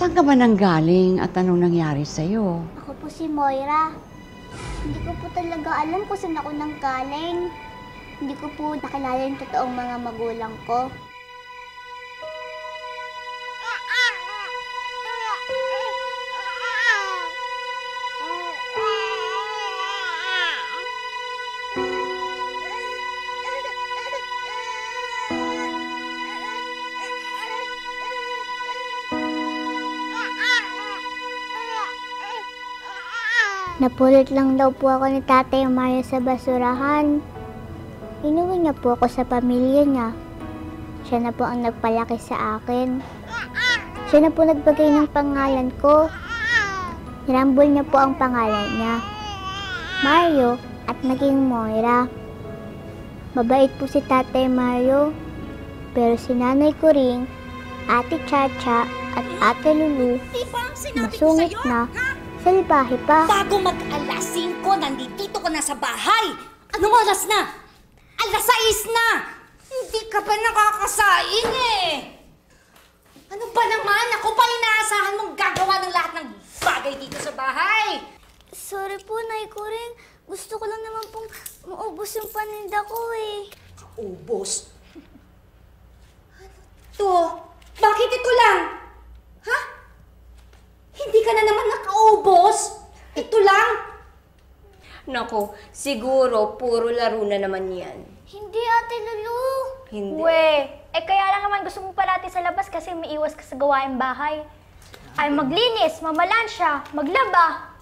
Saan ka ba nanggaling at anong nangyari sa'yo? Ako po si Moira. Hindi ko po talaga alam kung saan ako nanggaling. Hindi ko po nakilala yung totoong mga magulang ko. Napulot lang daw po ako ni Tatay Mario sa basurahan. Inuwi niya po ako sa pamilya niya. Siya na po ang nagpalaki sa akin. Siya na po nagbagay ng pangalan ko. Nirambol niya po ang pangalan niya, Mario, at naging Moira. Mabait po si Tatay Mario, pero si Nanay ko rin, Ate Chacha at Ate Lulu, masungit na, salbahe pa. Bago mag-alas 5, nandito ka na sa bahay. Anong oras na? Alas 6 na! Hindi ka pa nakakasain eh! Ano ba naman? Ako pa inaasahan mong gagawa ng lahat ng bagay dito sa bahay! Sorry po, Nay ko rin. Gusto ko lang naman pong maubos yung paninda ko eh. Ubos? Ano to? Bakit ito lang? Ha? Hindi ka na naman nakaubos? Ito lang? Nako, siguro puro laro na naman yan. Hindi, Ate Lulu. Hindi. Kaya lang naman gusto mo palati sa labas kasi may iwas ka sa gawaing bahay. Ay maglinis, mamalansya, maglaba.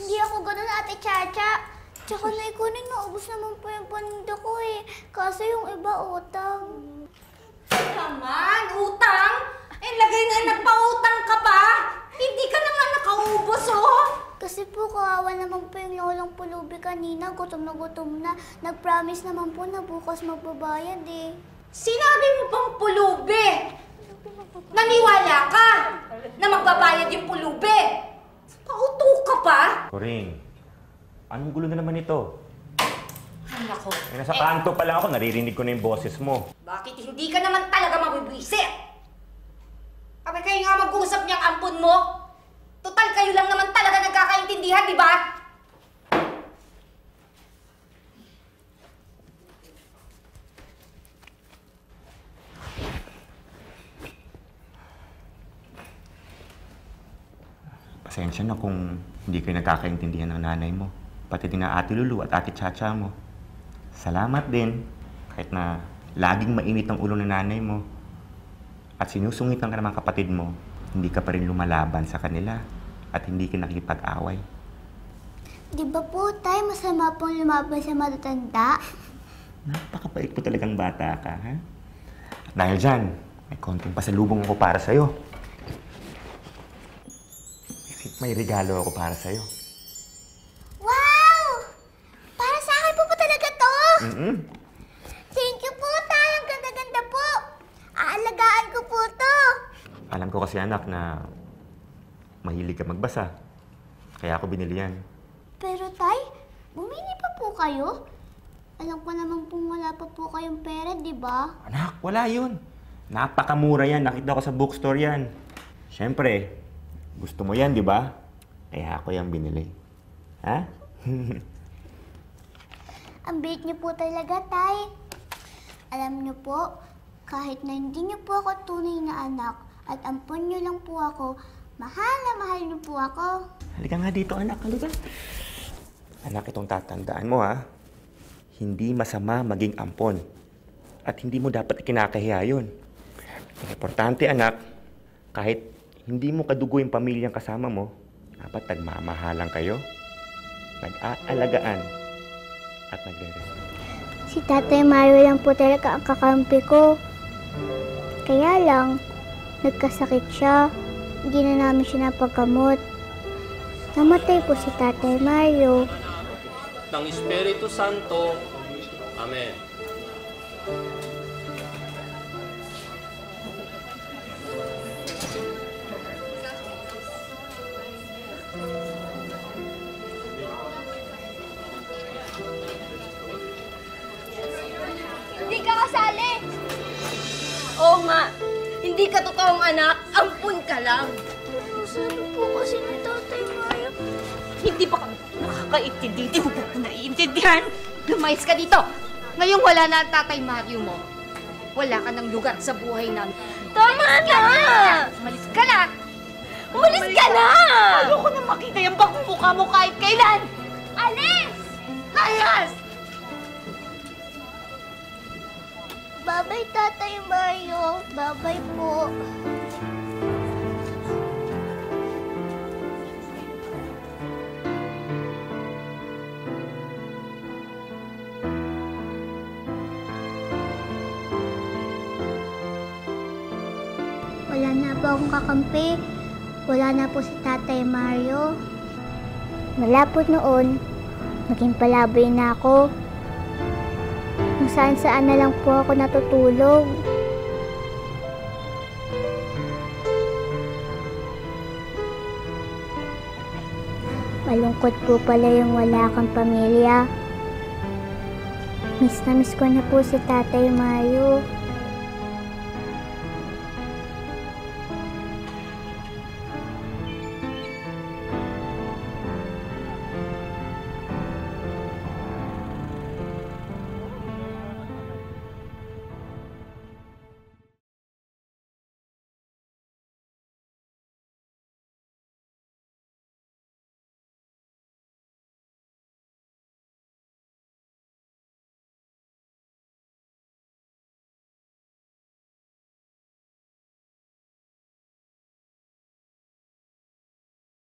Hindi ako ganun, Ate Chacha. Tsaka Nay ko rin, naubos naman po yung paninda ko eh. Kaso yung iba utang. Naman, utang? Lagay na nagpautang ka pa? Hindi ka naman nakaubos, oh! Kasi po, kawawa naman po yung lolang pulubi kanina. Gutom na. Nag-promise naman po na bukas magbabayad eh. Sinabi mo bang pulubi? Naniwala ka na magbabayad yung pulubi? Pauto ka pa? Coring, anong gulo na naman ito? Ay, nako. Nasa kanto pa lang ako, naririnig ko na yung boses mo. Bakit hindi ka naman talaga mabibwisit? Abay kayo nga mag-uusap niyang ampun mo? Total, kayo lang naman talaga nagkakaintindihan, di ba? Pasensya na kung hindi kayo nagkakaintindihan ng nanay mo. Pati din na Ate Lulu at Ate Chacha mo. Salamat din, kahit na laging mainit ang ulo ng nanay mo. At sinusungit ng mga kapatid mo, hindi ka pa rin lumalaban sa kanila at hindi ka nakipag-away. Di ba po, Tay, masama pong lumaban sa matatanda? Napakabait mo talagang bata ka, ha? At dahil dyan, may konting pasalubong ako para sa'yo. May regalo ako para sa'yo. Wow! Para sa akin po talaga to! Mm-mm. Thank you po, Tay. Ang ganda-ganda po. Aalagaan ko po to. Alam ko kasi anak na mahilig ka magbasa. Kaya ako binili yan. Pero, Tay, bumili pa po kayo? Alam ko naman pong wala pa po kayong pera, di ba? Anak, wala yun. Napakamura yan. Nakita ko sa bookstore yan. Siyempre, gusto mo yan, di ba? Kaya ako yan binili. Ha? Ang bait niyo po talaga, Tay. Alam niyo po, kahit na hindi niyo po ako tunay na anak at ampon niyo lang po ako, mahal na mahal niyo po ako. Halika nga dito, anak. Halika. Anak, itong tatandaan mo, ha? Hindi masama maging ampon. At hindi mo dapat ikinakahiya yun. Ang importante, anak, kahit hindi mo kadugo yung pamilyang kasama mo, dapat nagmamahalan kayo, nag-aalagaan, at nagre-respeto. Si Tatay Mario lang po talaga ang kakampi ko. Kaya lang, nagkasakit siya. Hindi na namin siya napagkamot. Namatay po si Tatay Mario. Ng Espiritu Santo. Amen. Hindi ka kasali! Oo nga, hindi hindi ka totoong anak, ampun ka lang. Saan po kasi ni Tatay Mario? Hindi ba kami nakakaintindi? Di mo ba ako naiintindihan? Lumayas ka dito! Ngayong wala na ang Tatay Mario mo. Wala ka ng lugar sa buhay namin. Tama na! Umalis ka na! Umalis ka na! Ayoko na makita yung bagong mukha mo kahit kailan! Alis! Layas! Babay, Tatay Mario. Babay po. Wala na po akong kakampi. Wala na po si Tatay Mario. Mula po noon, naging palaboy na ako. Kung saan-saan na lang po ako natutulog. Malungkot po pala yung wala kang pamilya. Miss na miss ko na po si Tatay Mario.